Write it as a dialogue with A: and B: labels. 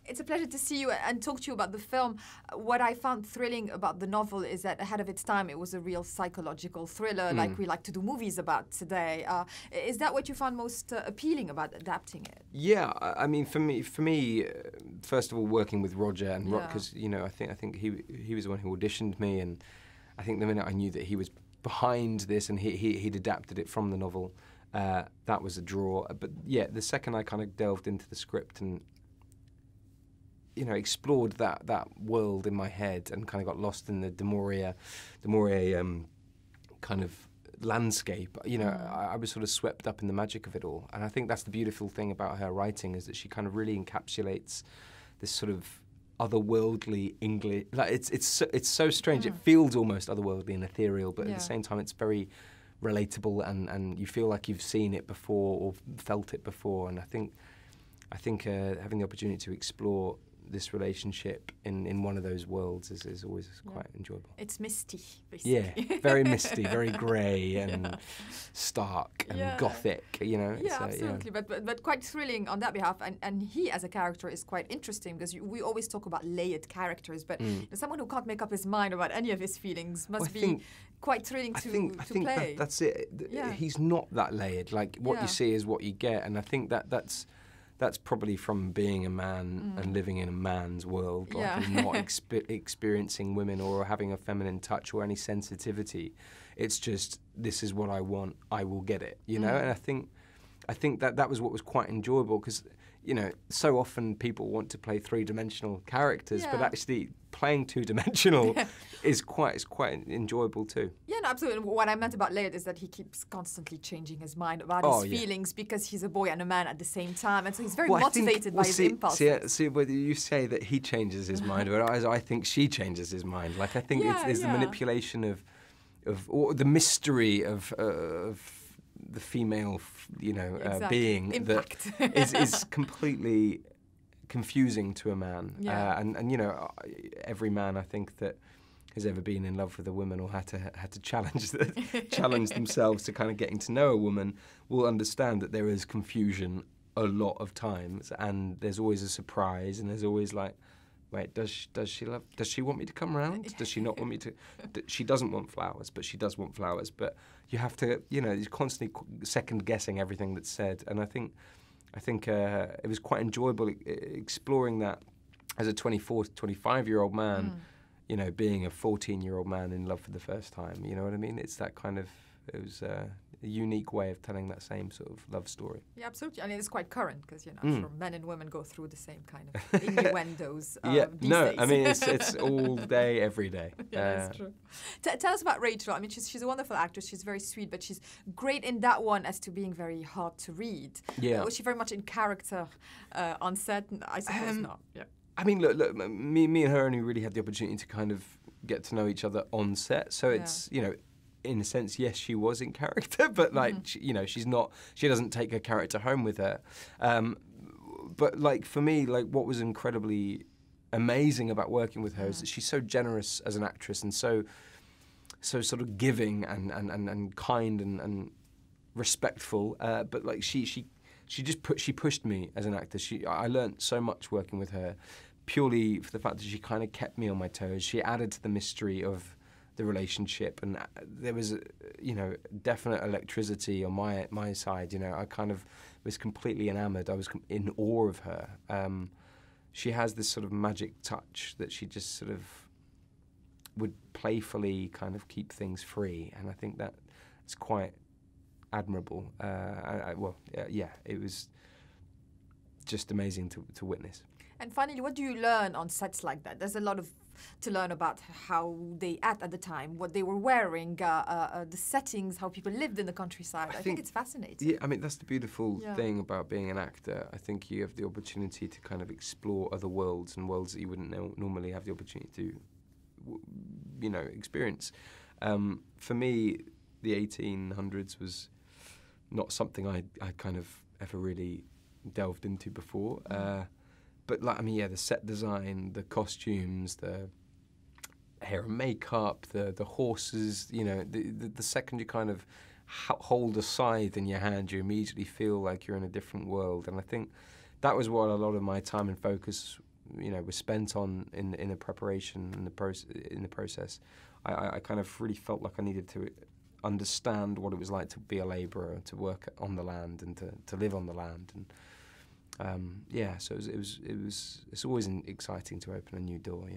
A: It's a pleasure to see you and talk to you about the film. What I found thrilling about the novel is that ahead of its time, it was a real psychological thriller, like we like to do movies about today. Is that what you found most appealing about adapting it?
B: Yeah, I mean, for me, first of all, working with Roger and because I think he was the one who auditioned me, and I think the minute I knew that he was behind this and he'd adapted it from the novel, that was a draw. But yeah, the second I kind of delved into the script and explored that world in my head and kind of got lost in the De Maurier kind of landscape, I was sort of swept up in the magic of it all. And I think that's the beautiful thing about her writing, is that she kind of really encapsulates this sort of otherworldly English. Like it's so strange. It feels almost otherworldly and ethereal, but at the same time, it's very relatable, and you feel like you've seen it before or felt it before. And I think having the opportunity to explore this relationship in one of those worlds is always quite enjoyable.
A: It's misty, basically.
B: Yeah, very misty, very grey and stark and gothic,
A: Yeah, absolutely, but quite thrilling on that behalf. And he, as a character, is quite interesting, because we always talk about layered characters, but someone who can't make up his mind about any of his feelings must be quite thrilling to play.
B: That's it.
A: Yeah.
B: He's not that layered. Like, what you see is what you get, and I think that's probably from being a man and living in a man's world, and not experiencing women or having a feminine touch or any sensitivity. It's just, this is what I want, I will get it, And I think that was what was quite enjoyable, because so often people want to play three-dimensional characters, but actually playing two-dimensional is quite enjoyable too.
A: Yeah, no, absolutely. What I meant about layered is that he keeps constantly changing his mind about his feelings, because he's a boy and a man at the same time, and so he's very motivated by his impulses.
B: See, whether you say that he changes his mind, but I think she changes his mind. Like, I think it's the manipulation of or the mystery of the female, being
A: Impact.
B: that is completely confusing to a man. And every man, I think, that has ever been in love with a woman or had to challenge themselves to kind of getting to know a woman will understand that there is confusion a lot of times, and there's always a surprise, and there's always like, wait, does she want me to come around? Does she not want me to? She doesn't want flowers, but she does want flowers. But you have to, you're constantly second guessing everything that's said. And I think it was quite enjoyable exploring that as a 24, 25-year-old man, being a 14-year-old man in love for the first time. You know what I mean? It's that kind of, it was a unique way of telling that same sort of love story.
A: Yeah, absolutely. I mean, it's quite current, because I'm sure men and women go through the same kind of innuendos. These days.
B: I mean, it's all day, every day.
A: Yeah, that's true. Tell us about Rachel. I mean, she's a wonderful actress. She's very sweet, but she's great in that one as to being very hard to read.
B: Yeah.
A: Was she very much in character on set? I suppose not. Yeah.
B: I mean, look, me and her only really had the opportunity to kind of get to know each other on set. So it's, in a sense, yes, she was in character, but she's not. She doesn't take her character home with her. But like, for me, like, what was incredibly amazing about working with her is that she's so generous as an actress, and so sort of giving and kind and respectful. But like, she pushed me as an actor. I learnt so much working with her, purely for the fact that she kind of kept me on my toes. She added to the mystery of the relationship, and there was definite electricity on my side. I kind of was completely enamoured. I was in awe of her. She has this sort of magic touch that she just sort of would playfully kind of keep things free, and I think that it's quite admirable. It was just amazing to witness.
A: And finally, what do you learn on sets like that? There's a lot to learn about how they act at the time, what they were wearing, the settings, how people lived in the countryside. I think it's fascinating.
B: Yeah, I mean, that's the beautiful thing about being an actor. I think you have the opportunity to kind of explore other worlds, and worlds that you wouldn't normally have the opportunity to, experience. For me, the 1800s was not something I kind of ever really delved into before. But like, I mean, the set design, the costumes, the hair and makeup, the horses, the second you kind of hold a scythe in your hand, you immediately feel like you're in a different world. And I think that was what a lot of my time and focus were spent on in the preparation and the process, I kind of really felt like I needed to understand what it was like to be a labourer, to work on the land and to live on the land, and so it's always exciting to open a new door,